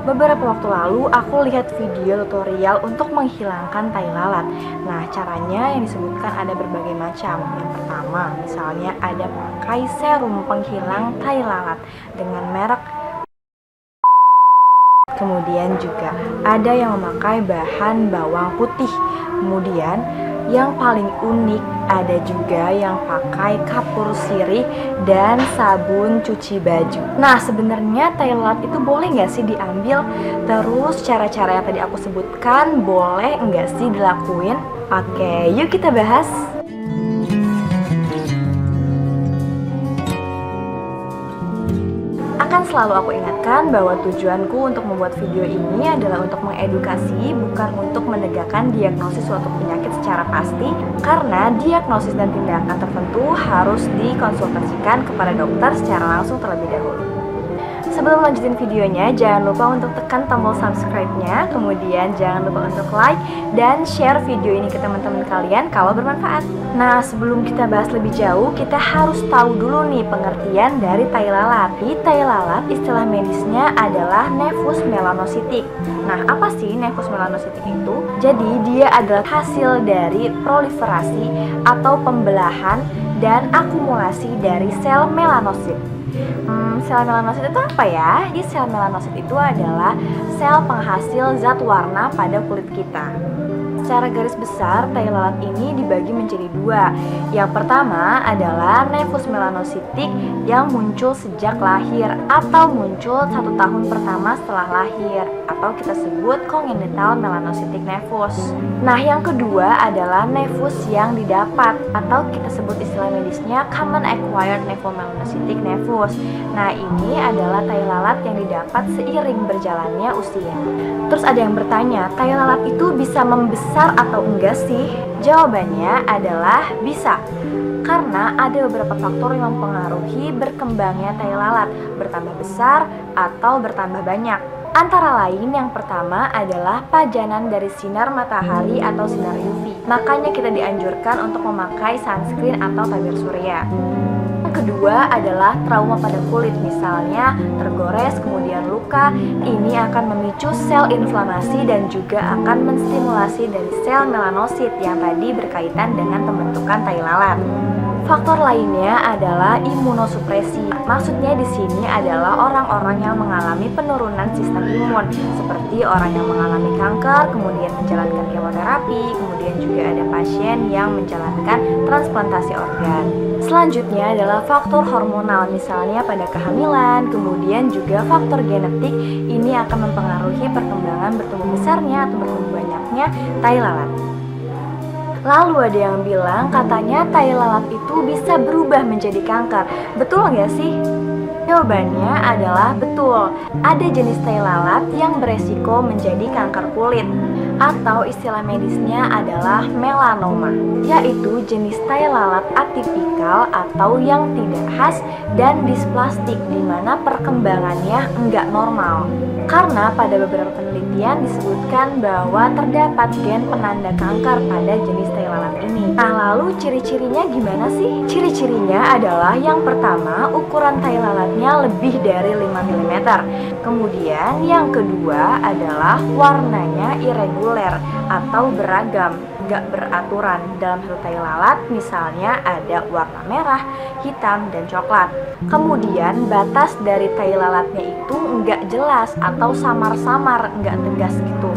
Beberapa waktu lalu aku lihat video tutorial untuk menghilangkan tai lalat. Nah, caranya yang disebutkan ada berbagai macam. Yang pertama, misalnya ada pakai serum penghilang tai lalat dengan merek. Kemudian juga ada yang memakai bahan bawang putih. Kemudian yang paling unik ada juga yang pakai kapur sirih dan sabun cuci baju. Nah, sebenarnya tai lalat itu boleh nggak sih diambil? Terus cara-cara yang tadi aku sebutkan boleh nggak sih dilakuin? Oke, yuk kita bahas. Akan selalu aku ingatkan bahwa tujuanku untuk membuat video ini adalah untuk mengedukasi, bukan untuk menegakkan diagnosis suatu penyakit secara pasti, karena diagnosis dan tindakan tertentu harus dikonsultasikan kepada dokter secara langsung terlebih dahulu. Sebelum lanjutin videonya, jangan lupa untuk tekan tombol subscribe-nya, kemudian jangan lupa untuk like dan share video ini ke teman-teman kalian kalau bermanfaat. Nah, sebelum kita bahas lebih jauh, kita harus tahu dulu nih pengertian dari tai lalat. Di tai lalat, istilah medisnya adalah Nephus melanocytic. Nah, apa sih Nephus melanocytic itu? Jadi, dia adalah hasil dari proliferasi atau pembelahan dan akumulasi dari sel melanosit. Sel melanosit itu apa ya? Jadi sel melanosit itu adalah sel penghasil zat warna pada kulit kita. Secara garis besar, tai lalat ini dibagi menjadi dua. Yang pertama adalah Nephus melanocytic yang muncul sejak lahir atau muncul 1 tahun pertama setelah lahir, atau kita sebut congenital melanocytic nephus. Nah, yang kedua adalah nephus yang didapat, atau kita sebut istilah medisnya common acquired nephromelanocytic nephus. Nah, ini adalah tai lalat yang didapat seiring berjalannya usia. Terus ada yang bertanya, tai lalat itu bisa membesar atau enggak sih? Jawabannya adalah bisa. Karena ada beberapa faktor yang mempengaruhi berkembangnya tai lalat, bertambah besar atau bertambah banyak. Antara lain yang pertama adalah pajanan dari sinar matahari atau sinar UV. Makanya kita dianjurkan untuk memakai sunscreen atau tabir surya. Yang kedua adalah trauma pada kulit, misalnya tergores kemudian luka. Ini akan memicu sel inflamasi dan juga akan menstimulasi dari sel melanosit yang tadi berkaitan dengan pembentukan tai lalat. Faktor lainnya adalah imunosupresi. Maksudnya di sini adalah orang-orang yang mengalami penurunan sistem imun, seperti orang yang mengalami kanker, kemudian menjalankan kemoterapi, kemudian juga ada pasien yang menjalankan transplantasi organ. Selanjutnya adalah faktor hormonal, misalnya pada kehamilan, kemudian juga faktor genetik. Ini akan mempengaruhi perkembangan bertumbuh besarnya atau bertumbuh banyaknya tai lalat. Lalu ada yang bilang katanya tai lalat itu bisa berubah menjadi kanker. Betul nggak sih? Jawabannya adalah betul. Ada jenis tai lalat yang beresiko menjadi kanker kulit, atau istilah medisnya adalah melanoma, yaitu jenis tai lalat atipikal atau yang tidak khas dan displastik, di mana perkembangannya enggak normal. Karena pada beberapa penelitian disebutkan bahwa terdapat gen penanda kanker pada jenis tai lalat ini. Nah, lalu ciri-cirinya gimana sih? Ciri-cirinya adalah yang pertama, ukuran tai lalatnya lebih dari 5 mm. Kemudian yang kedua adalah warnanya irregular atau beragam, gak beraturan. Dalam satu tai lalat misalnya ada warna merah, hitam, dan coklat. Kemudian batas dari tai lalatnya itu nggak jelas atau samar-samar, nggak tegas gitu.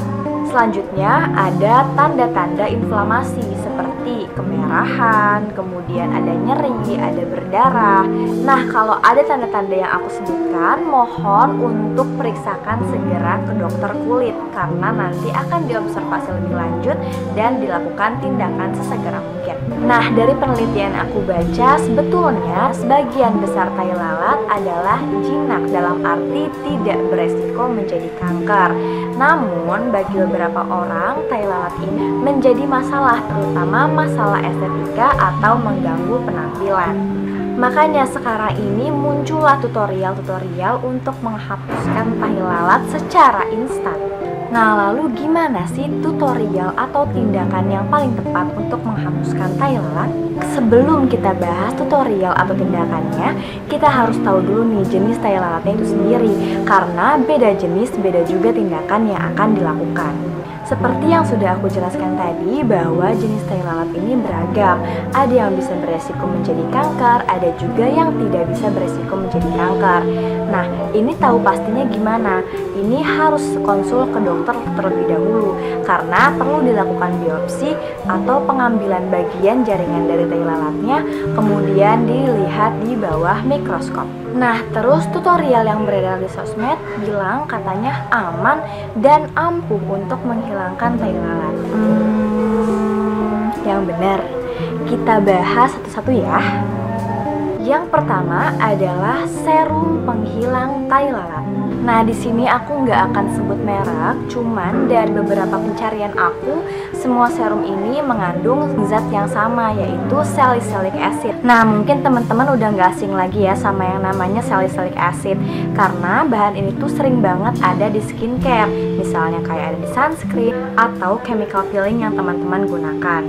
Selanjutnya ada tanda-tanda inflamasi seperti kemerahan, kemudian ada nyeri, ada berdarah. Nah, kalau ada tanda-tanda yang aku sebutkan, mohon untuk periksakan segera ke dokter kulit, karena nanti akan diobservasi lebih lanjut dan dilakukan tindakan sesegera mungkin. Nah, dari penelitian aku baca, sebetulnya sebagian besar tai lalat adalah jinak, dalam arti tidak beresiko menjadi kanker. Namun, bagi beberapa orang, tai lalat ini menjadi masalah, terutama masalah estetika atau mengganggu penampilan. Makanya sekarang ini muncullah tutorial-tutorial untuk menghapuskan tai lalat secara instan. Nah, lalu gimana sih tutorial atau tindakan yang paling tepat untuk menghapuskan tai lalat? Sebelum kita bahas tutorial atau tindakannya, kita harus tahu dulu nih jenis tai lalatnya itu sendiri, karena beda jenis, beda juga tindakan yang akan dilakukan. Seperti yang sudah aku jelaskan tadi, bahwa jenis tai lalat ini beragam. Ada yang bisa beresiko menjadi kanker, ada juga yang tidak bisa beresiko menjadi kanker. Nah, ini tahu pastinya gimana? Ini harus konsul ke dokter terlebih dahulu, karena perlu dilakukan biopsi atau pengambilan bagian jaringan dari tai lalatnya, kemudian dilihat di bawah mikroskop. Nah, terus tutorial yang beredar di sosmed bilang katanya aman dan ampuh untuk menghilangkan tai lalat. Yang benar, kita bahas satu-satu ya. Yang pertama adalah serum penghilang tai lalat. Nah, di sini aku nggak akan sebut merek, cuman dari beberapa pencarian aku, semua serum ini mengandung zat yang sama, yaitu salicylic acid. Nah, mungkin teman-teman udah nggak asing lagi ya sama yang namanya salicylic acid, karena bahan ini tuh sering banget ada di skincare, misalnya kayak ada di sunscreen atau chemical peeling yang teman-teman gunakan.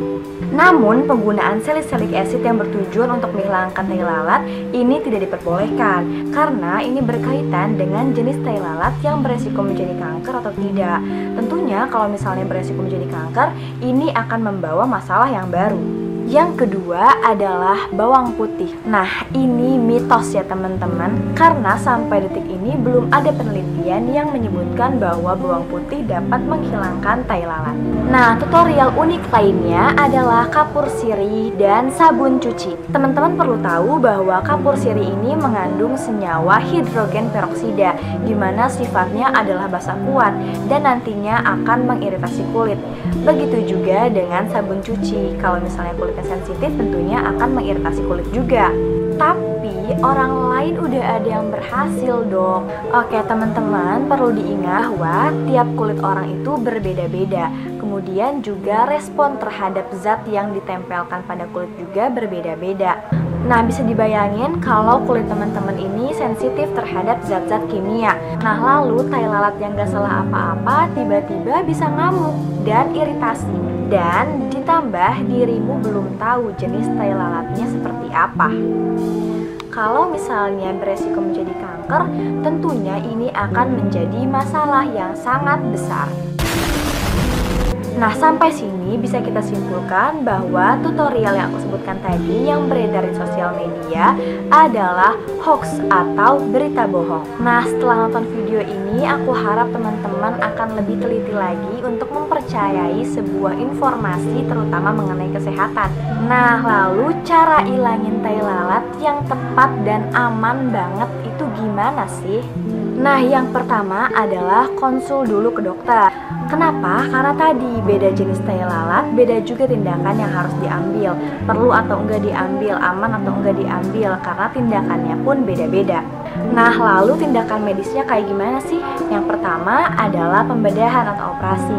Namun, penggunaan salicylic acid yang bertujuan untuk menghilangkan tai lalat ini tidak diperbolehkan, karena ini berkaitan dengan jenis tai lalat yang beresiko menjadi kanker atau tidak. Tentunya kalau misalnya beresiko menjadi kanker, ini akan membawa masalah yang baru. Yang kedua adalah bawang putih. Nah, ini mitos ya teman-teman, karena sampai detik ini belum ada penelitian yang menyebutkan bahwa bawang putih dapat menghilangkan tai lalat. Nah, tutorial unik lainnya adalah kapur sirih dan sabun cuci. Teman-teman perlu tahu bahwa kapur sirih ini mengandung senyawa hidrogen peroksida, di mana sifatnya adalah basa kuat dan nantinya akan mengiritasi kulit. Begitu juga dengan sabun cuci. Kalau misalnya kulitnya sensitif, tentunya akan mengiritasi kulit juga. Tapi orang lain udah ada yang berhasil dong. Oke teman-teman, perlu diingat bahwa tiap kulit orang itu berbeda-beda. Kemudian juga respon terhadap zat yang ditempelkan pada kulit juga berbeda-beda. Nah, bisa dibayangin kalau kulit teman-teman ini sensitif terhadap zat-zat kimia. Nah, lalu tai lalat yang gak salah apa-apa tiba-tiba bisa ngamuk dan iritasi. Dan ditambah dirimu belum tahu jenis tai lalatnya seperti apa. Kalau misalnya beresiko menjadi kanker, tentunya ini akan menjadi masalah yang sangat besar. Nah, sampai sini bisa kita simpulkan bahwa tutorial yang aku sebutkan tadi yang beredar di sosial media adalah hoax atau berita bohong. Nah, setelah nonton video ini, aku harap teman-teman akan lebih teliti lagi untuk mempercayai sebuah informasi terutama mengenai kesehatan. Nah, lalu cara ilangin tai lalat yang tepat dan aman banget itu gimana sih? Nah, yang pertama adalah konsul dulu ke dokter. Kenapa? Karena tadi beda jenis tai lalat, beda juga tindakan yang harus diambil. Perlu atau enggak diambil, aman atau enggak diambil, karena tindakannya pun beda-beda. Nah, lalu tindakan medisnya kayak gimana sih? Yang pertama adalah pembedahan atau operasi.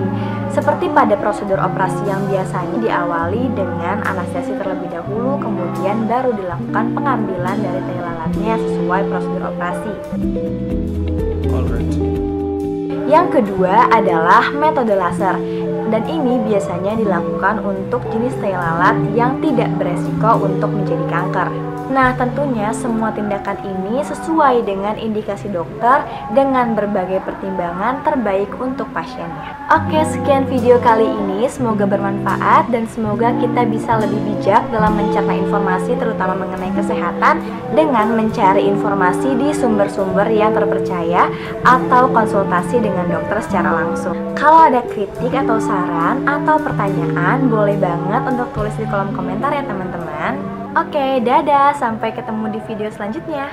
Seperti pada prosedur operasi yang biasanya diawali dengan anestesi terlebih dahulu, kemudian baru dilakukan pengambilan dari tai lalatnya sesuai prosedur operasi. Yang kedua adalah metode laser, dan ini biasanya dilakukan untuk jenis tai lalat yang tidak beresiko untuk menjadi kanker. Nah, tentunya semua tindakan ini sesuai dengan indikasi dokter dengan berbagai pertimbangan terbaik untuk pasiennya. Oke, sekian video kali ini, semoga bermanfaat dan semoga kita bisa lebih bijak dalam mencerna informasi terutama mengenai kesehatan dengan mencari informasi di sumber-sumber yang terpercaya atau konsultasi dengan dokter secara langsung. Kalau ada kritik atau saran atau pertanyaan, boleh banget untuk tulis di kolom komentar ya teman-teman. Oke, dadah, sampai ketemu di video selanjutnya.